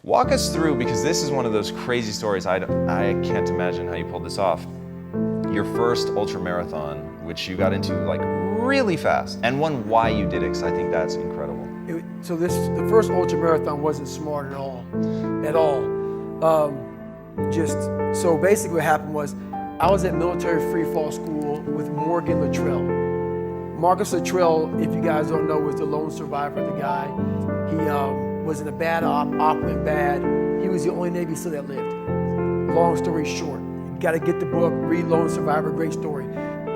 Walk us through, because this is one of those crazy stories. I can't imagine how you pulled this off. Your first ultra marathon, which you got into like really fast, and why you did it, because I think that's incredible. The first ultra marathon wasn't smart at all. So basically what happened was, I was at military free fall school with Morgan Luttrell. Marcus Luttrell, if you guys don't know, was the lone survivor, the guy. He was in a bad op went bad. He was the only Navy SEAL that lived. Long story short, you gotta get the book, read Lone Survivor, great story.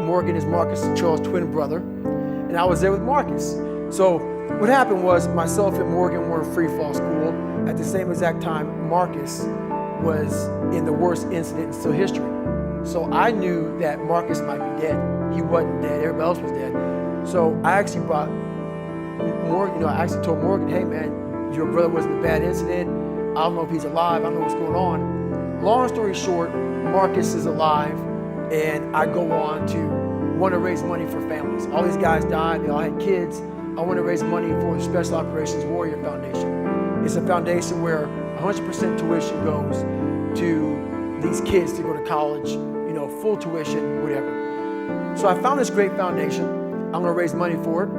Morgan is Marcus Luttrell's twin brother, and I was there with Marcus. So what happened was, myself and Morgan were in free fall school. At the same exact time, Marcus was in the worst incident in SEAL history. So I knew that Marcus might be dead. He wasn't dead, everybody else was dead. So I actually brought Morgan, I actually told Morgan, hey man, your brother was in a bad incident. I don't know if he's alive, I don't know what's going on. Long story short, Marcus is alive, and I go on to want to raise money for families. All these guys died, they all had kids. I want to raise money for the Special Operations Warrior Foundation. It's a foundation where 100% tuition goes to these kids to go to college, full tuition, whatever. So I found this great foundation. I'm gonna raise money for it.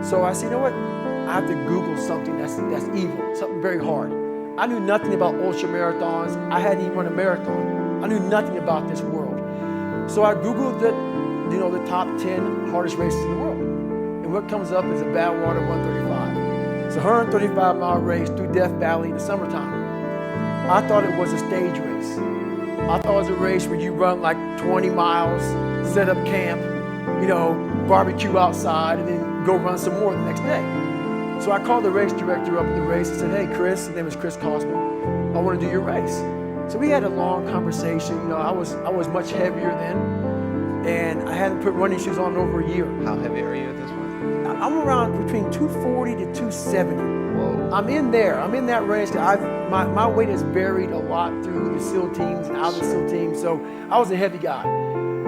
So I said, you know what? I have to Google something that's evil, something very hard. I knew nothing about ultra marathons. I hadn't even run a marathon. I knew nothing about this world. So I Googled the top 10 hardest races in the world. And what comes up is a Badwater 135. It's a 135-mile race through Death Valley in the summertime. I thought it was a stage race. I thought it was a race where you run like 20 miles, set up camp, barbecue outside, and then go run some more the next day. So I called the race director up at the race and said, hey Chris, his name is Chris Kosman, I want to do your race. So we had a long conversation. I was much heavier then, and I hadn't put running shoes on in over a year. How heavy are you at this point? I'm around between 240 to 270. Whoa. I'm in that range. My weight is buried a lot through the SEAL teams and out of the SEAL teams, so I was a heavy guy.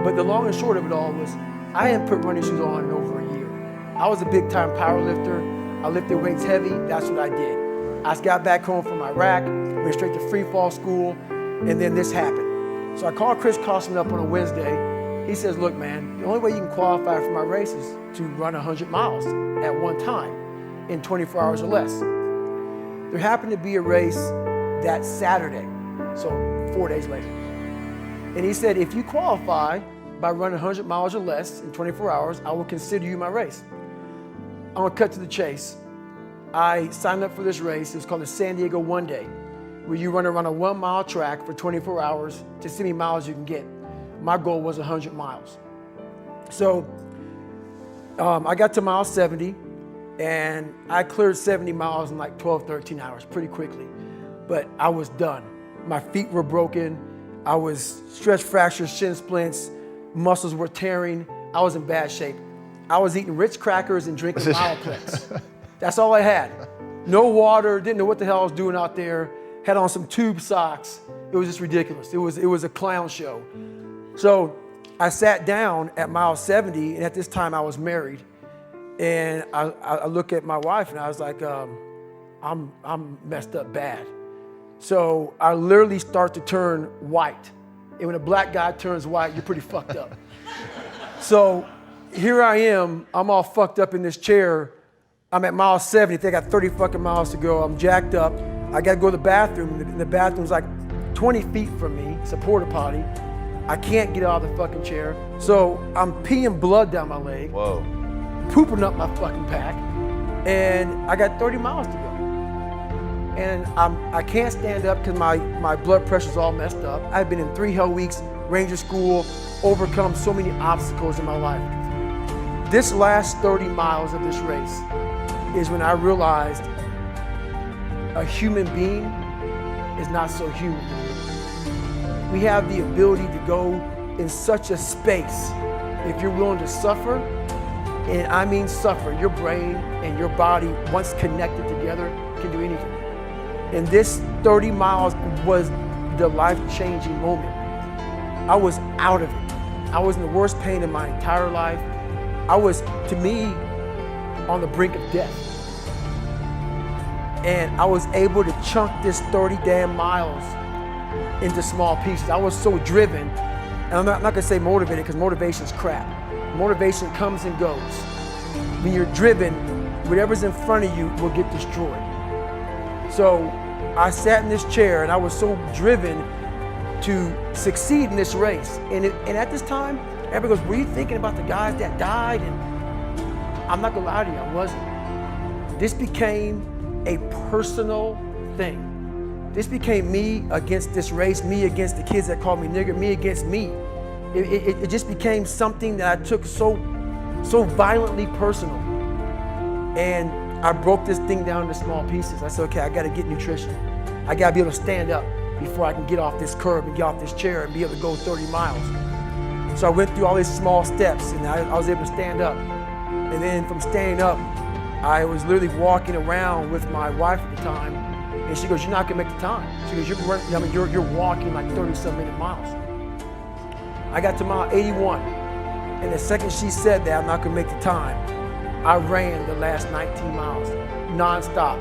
But the long and short of it all was, I hadn't put running shoes on in over a year. I was a big time power lifter. I lifted weights heavy, that's what I did. I got back home from Iraq, went straight to free fall school, and then this happened. So I called Chris Kosman up on a Wednesday. He says, look man, the only way you can qualify for my race is to run 100 miles at one time in 24 hours or less. There happened to be a race that Saturday, so 4 days later. And he said, if you qualify by running 100 miles or less in 24 hours, I will consider you my race. I'm gonna cut to the chase. I signed up for this race. It's called the San Diego One Day, where you run around a 1 mile track for 24 hours to see how many miles you can get. My goal was 100 miles. So I got to mile 70, and I cleared 70 miles in like 12, 13 hours pretty quickly. But I was done. My feet were broken. I was stress fractures, shin splints, muscles were tearing. I was in bad shape. I was eating Ritz crackers and drinking Mileplex. That's all I had. No water, didn't know what the hell I was doing out there. Had on some tube socks. It was just ridiculous. It was a clown show. So I sat down at mile 70, and at this time I was married. And I look at my wife and I was like, I'm messed up bad. So I literally start to turn white. And when a black guy turns white, you're pretty fucked up. So here I am, I'm all fucked up in this chair. I'm at mile 70, I think I got 30 fucking miles to go. I'm jacked up. I gotta go to the bathroom. The bathroom's like 20 feet from me. It's a porta potty. I can't get out of the fucking chair. So I'm peeing blood down my leg. Whoa. Pooping up my fucking pack. And I got 30 miles to go. And I can't stand up because my blood pressure's all messed up. I've been in 3 hell weeks, Ranger school, overcome so many obstacles in my life. This last 30 miles of this race is when I realized a human being is not so human. We have the ability to go in such a space if you're willing to suffer, and I mean suffer. Your brain and your body, once connected together, can do anything. And this 30 miles was the life-changing moment. I was out of it. I was in the worst pain in my entire life. I was, to me, on the brink of death. And I was able to chunk this 30 damn miles into small pieces. I was so driven, and I'm not gonna say motivated because motivation's crap. Motivation comes and goes. When you're driven, whatever's in front of you will get destroyed. So I sat in this chair and I was so driven to succeed in this race. And at this time, everybody goes, were you thinking about the guys that died? And I'm not gonna lie to you, I wasn't. This became a personal thing. This became me against this race, me against the kids that called me nigger, me against me. It just became something that I took so violently personal. And I broke this thing down into small pieces. I said, okay, I gotta get nutrition. I gotta be able to stand up before I can get off this curb and get off this chair and be able to go 30 miles. So I went through all these small steps and I was able to stand up. And then from standing up, I was literally walking around with my wife at the time, and she goes, "You're not gonna make the time." She goes, "You're walking like 30-some minute miles." I got to mile 81, and the second she said that I'm not gonna make the time, I ran the last 19 miles nonstop.